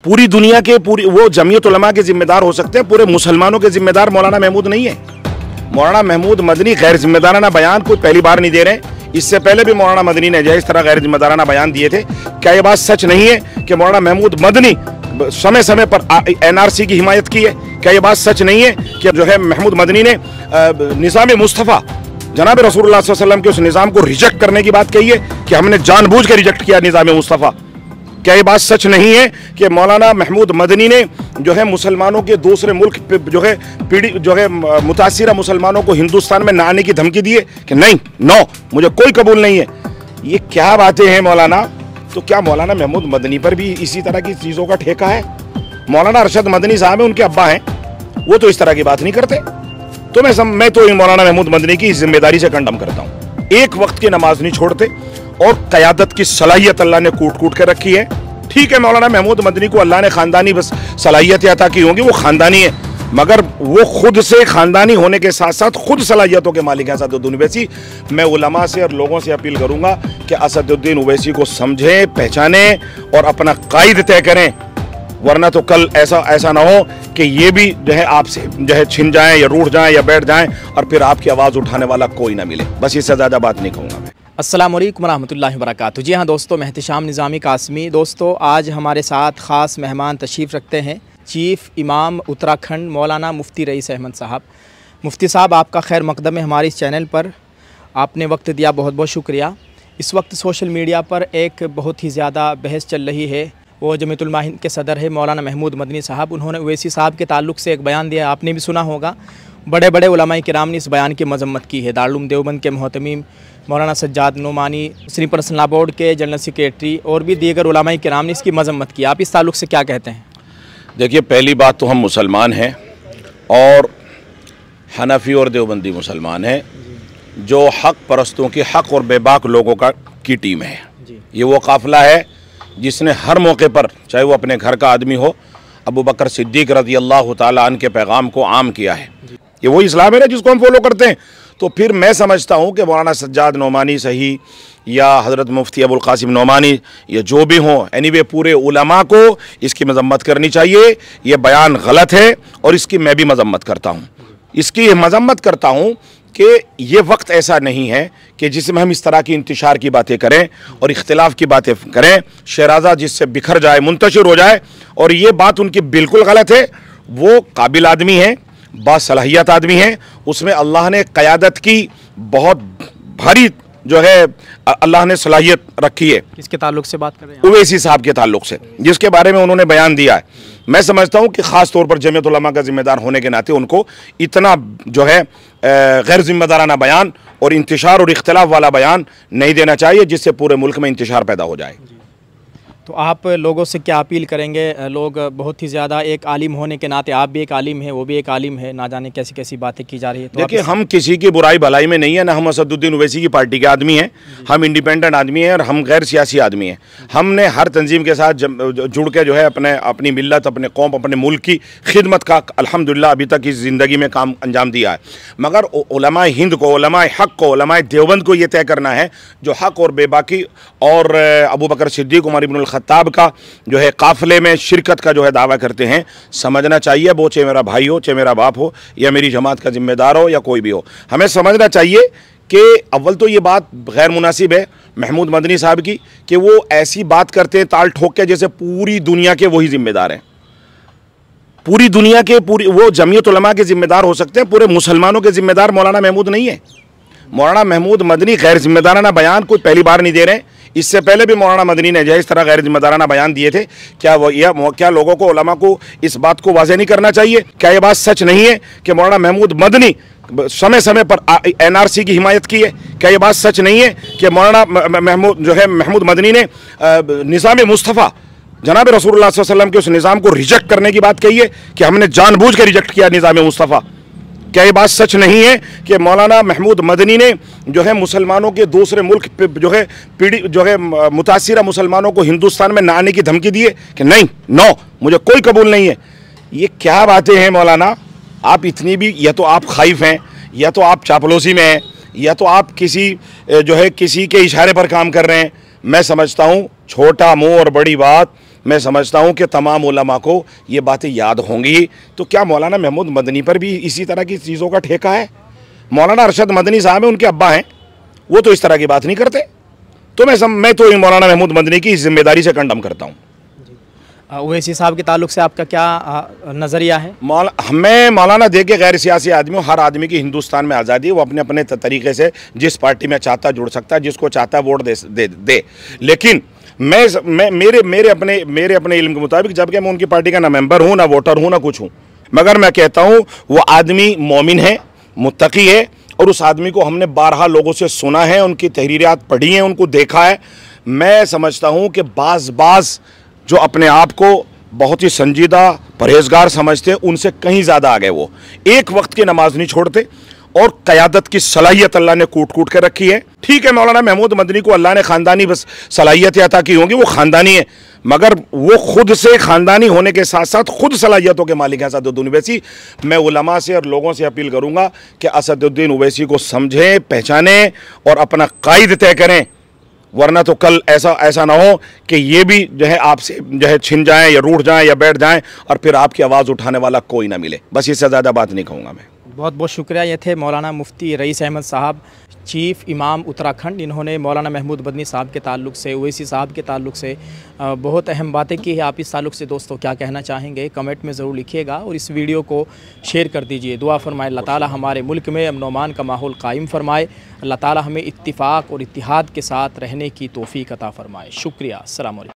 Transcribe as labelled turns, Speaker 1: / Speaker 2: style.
Speaker 1: पूरी दुनिया के वो जमीयत उलमा के जिम्मेदार हो सकते हैं, पूरे मुसलमानों के जिम्मेदार मौलाना महमूद नहीं है। मौलाना महमूद मदनी गैर जिम्मेदाराना बयान कोई पहली बार नहीं दे रहे, इससे पहले भी मौलाना मदनी ने इस तरह गैर जिम्मेदाराना बयान दिए थे। क्या ये बात सच नहीं है कि मौलाना महमूद मदनी समय समय पर NRC की हिमायत की है? क्या ये बात सच नहीं है कि जो है महमूद मदनी ने निज़ाम मुस्तफ़ा जनाब रसूलुल्लाह सल्लल्लाहु अलैहि वसल्लम के उस निज़ाम को रिजेक्ट करने की बात कही है कि हमने जानबूझ के रिजेक्ट किया निज़ाम मुस्तफ़ा? क्या ये बात सच नहीं है कि मौलाना महमूद मदनी ने जो है मुसलमानों के दूसरे मुल्क जो है मुतासिरा मुसलमानों को हिंदुस्तान में न आने की धमकी दी है कि नहीं, नो, मुझे कोई कबूल नहीं है? ये क्या बातें हैं मौलाना? तो क्या मौलाना महमूद मदनी पर भी इसी तरह की चीज़ों का ठेका है? मौलाना अरशद मदनी साहब है, उनके अब्बा हैं, वो तो इस तरह की बात नहीं करते। तो मैं तो मौलाना महमूद मदनी की जिम्मेदारी से कंडम करता हूँ। एक वक्त की नमाज नहीं छोड़ते और क़यादत की सलाहियत अल्लाह ने कूट कूट के रखी है। ठीक है, मौलाना महमूद मदनी को अल्लाह ने ख़ानदानी बस सलाहियतें अता की होंगी, वो ख़ानदानी है, मगर वो खुद से ख़ानदानी होने के साथ साथ खुद सलाहियतों के मालिक हैं असदुद्दीन ओवैसी। मैं उलमा से और लोगों से अपील करूँगा कि असदुद्दीन ओवैसी को समझें, पहचानें और अपना कायद तय करें, वरना तो कल ऐसा ना हो कि ये भी जो है आपसे जो है छिन जाएं या रूठ जाएं या बैठ जाएं और फिर आपकी आवाज़ उठाने वाला कोई ना मिले। बस इससे ज़्यादा बात नहीं कहूँगा मैं।
Speaker 2: अस्सलाम वालेकुम रहमतुल्लाहि व बरकातहू। जी हाँ दोस्तों, मैं एहतिशाम निज़ामी कासमी। दोस्तों, आज हमारे साथ ख़ास मेहमान तशरीफ़ रखते हैं चीफ़ इमाम उत्तराखंड मौलाना मुफ्ती रईस अहमद साहब। मुफ्ती साहब, आपका खैर मकदम है हमारे इस चैनल पर, आपने वक्त दिया, बहुत बहुत शुक्रिया। इस वक्त सोशल मीडिया पर एक बहुत ही ज़्यादा बहस चल रही है, वो जमीयत उलमा हिंद के सदर है मौलाना महमूद मदनी साहब। उन्होंने ओवैसी साहब के ताल्लुक़ से एक बयान दिया, आपने भी सुना होगा। बड़े बड़े उलमाए किराम ने इस बयान की मजम्मत की है। दारुल उलूम देवबंद के मोहतमीम मौलाना Sajjad Nomani, Sunni personal law board के जनरल सेक्रेटरी और भी दीगर उलमाए किराम ने इसकी मजम्मत की। आप इस ताल्लुक़ से क्या कहते हैं?
Speaker 1: देखिए, पहली बात तो हम मुसलमान हैं और हनफी और देवबंदी मुसलमान हैं, जो हक़ परस्तों की हक़ और बेबाक लोगों की टीम है। ये वो काफ़िला है जिसने हर मौके पर, चाहे वो अपने घर का आदमी हो, अबू बकर सिद्दीक़ रज़ी अल्लाह ताला अन्हु के पैगाम को आम किया है। ये वो इस्लाम है ना जिसको हम फॉलो करते हैं। तो फिर मैं समझता हूँ कि मौलाना सज्जाद नोमानी सही या हज़रत मुफ्ती अबुल क़ासिम नोमानी या जो भी हों, एनीवे पूरे उलमा को इसकी मजम्मत करनी चाहिए। ये बयान गलत है और इसकी मैं भी मजम्मत करता हूँ। इसकी मजम्मत करता हूँ कि ये वक्त ऐसा नहीं है कि जिसमें हम इस तरह की इंतशार की बातें करें और इख्तिलाफ की बातें करें, शहराजा जिससे बिखर जाए, मुंतशिर हो जाए। और ये बात उनकी बिल्कुल गलत है। वो काबिल आदमी हैं, बासलाहियत आदमी हैं, उसमें अल्लाह ने क़यादत की बहुत भारी जो है अल्लाह ने सलाहियत रखी है।
Speaker 2: किसके ताल्लुक़ से बात कर रहे हैं?
Speaker 1: ओवैसी साहब के ताल्लुक़ से, जिसके बारे में उन्होंने बयान दिया है। मैं समझता हूँ कि ख़ास तौर पर जमीयत उलमा का ज़िम्मेदार होने के नाते उनको इतना जो है गैर ज़िम्मेदाराना बयान और इंतशार और इख्तिलाफ वाला बयान नहीं देना चाहिए, जिससे पूरे मुल्क में इंतशार पैदा हो जाए।
Speaker 2: तो आप लोगों से क्या अपील करेंगे? लोग बहुत ही ज़्यादा, एक आलिम होने के नाते आप भी एक आलिम है, वो भी एक आलिम है, ना जाने कैसी कैसी बातें की जा रही है। तो
Speaker 1: देखिए, हम किसी की बुराई भलाई में नहीं है, ना हम असदुद्दीन ओवैसी की पार्टी के आदमी हैं। हम इंडिपेंडेंट आदमी हैं और हम गैर सियासी आदमी हैं। हमने हर तंजीम के साथ जुड़ के जो है अपनी मिल्लत, अपने कौम, अपने मुल्क की खिदमत का अल्हम्दुलिल्लाह अभी तक इस ज़िंदगी में काम अंजाम दिया है। मगर उलमाए हिंद को, उलमाए हक़ को, उलमाए देवबंद को ये तय करना है जो हक़ और बेबाकी और अबू बकर सिद्दीक़, उमर इब्नुल खत्ताब का जो है काफ़िले में शिरकत का जो है दावा करते हैं, समझना चाहिए। वो चाहे मेरा भाई हो, चाहे मेरा बाप हो, या मेरी जमात का जिम्मेदार हो, या कोई भी हो, हमें समझना चाहिए कि अव्वल तो ये बात गैर मुनासिब है महमूद मदनी साहब की कि वो ऐसी बात करते हैं ताल ठोक के जैसे पूरी दुनिया के वही जिम्मेदार हैं। पूरी दुनिया के वो जमीयत उलमा के जिम्मेदार हो सकते हैं, पूरे मुसलमानों के जिम्मेदार मौलाना महमूद नहीं है। मौलाना महमूद मदनी गैर जिम्मेदाराना बयान कोई पहली बार नहीं दे रहे, इससे पहले भी मौलाना मदनी ने इस तरह गैर जिम्मेदाराना बयान दिए थे। क्या लोगों को, उलमा को इस बात को वाज़ेह नहीं करना चाहिए? क्या ये बात सच नहीं है कि मौलाना महमूद मदनी समय समय पर NRC की हिमायत की है? क्या ये बात सच नहीं है कि मौलाना महमूद मदनी ने निज़ाम मुस्तफ़ा जनाब रसूलुल्लाह सल्लल्लाहु अलैहि वसल्लम के उस निज़ाम को रिजेक्ट करने की बात कही है कि हमने जानबूझ के रिजेक्ट किया निज़ाम मुस्तफ़ा? क्या ये बात सच नहीं है कि मौलाना महमूद मदनी ने जो है मुसलमानों के दूसरे मुल्क जो है मुतासिरा मुसलमानों को हिंदुस्तान में न आने की धमकी दी है कि नहीं, नो, मुझे कोई कबूल नहीं है? ये क्या बातें हैं मौलाना? आप इतनी भी, या तो आप खाइफ हैं, या तो आप चापलूसी में हैं, या तो आप किसी के इशारे पर काम कर रहे हैं। मैं समझता हूँ छोटा मुँह और बड़ी बात मैं समझता हूँ कि तमाम उलमा को ये बातें याद होंगी। तो क्या मौलाना महमूद मदनी पर भी इसी तरह की चीज़ों का ठेका है? मौलाना अरशद मदनी साहब हैं, उनके अब्बा हैं, वो तो इस तरह की बात नहीं करते। तो मैं तो मौलाना महमूद मदनी की जिम्मेदारी से कंडम करता हूँ।
Speaker 2: ओवैसी साहब के ताल्लुक से आपका क्या नज़रिया है?
Speaker 1: मैं मौलाना दे के गैर सियासी आदमी हूँ। हर आदमी की हिंदुस्तान में आज़ादी है, वो अपने अपने तरीके से जिस पार्टी में चाहता जुड़ सकता है, जिसको चाहता है वोट दे। लेकिन मेरे अपने इल्म के मुताबिक, जबकि मैं उनकी पार्टी का ना मेंबर हूँ, ना वोटर हूँ, ना कुछ हूँ, मगर मैं कहता हूँ वो आदमी मोमिन है, मुत्तकी है, और उस आदमी को हमने 12 लोगों से सुना है, उनकी तहरीरात पढ़ी हैं, उनको देखा है। मैं समझता हूँ कि बाज़ जो अपने आप को बहुत ही संजीदा परहेजगार समझते हैं, उनसे कहीं ज़्यादा आ गए। वो एक वक्त की नमाज नहीं छोड़ते और क़यादत की सलाहियत अल्लाह ने कूट कूट के रखी है। ठीक है, मौलाना महमूद मदनी को अल्लाह ने ख़ानदानी बस सलाहियतें अता की होंगी, वो ख़ानदानी है, मगर वो खुद से ख़ानदानी होने के साथ साथ खुद सलाहियतों के मालिक हैं असदुद्दीन ओवैसी। मैं उलमा से और लोगों से अपील करूँगा कि असदुद्दीन ओवैसी को समझें, पहचानें और अपना कायद तय करें, वरना तो कल ऐसा ना हो कि ये भी जो है आपसे जो है छिन जाएं या रूठ जाएं या बैठ जाएं और फिर आपकी आवाज़ उठाने वाला कोई ना मिले। बस इससे ज़्यादा बात नहीं कहूँगा मैं।
Speaker 2: बहुत बहुत शुक्रिया। ये थे मौलाना मुफ्ती रईस अहमद साहब, चीफ़ इमाम उत्तराखंड। इन्होंने मौलाना महमूद मदनी साहब के ताल्लुक से, ओवैसी साहब के ताल्लुक से बहुत अहम बातें की है। आप इस ताल्लुक से दोस्तों क्या कहना चाहेंगे, कमेंट में ज़रूर लिखिएगा और इस वीडियो को शेयर कर दीजिए। दुआ फरमाए अल्लाह ताला हमारे मुल्क में अमन अमान का माहौल कायम फरमाए। अल्लाह ताला हमें इत्तिफाक और इत्तिहाद के साथ रहने की तौफीक अता फरमाए। शुक्रिया। अस्सलाम वालेकुम।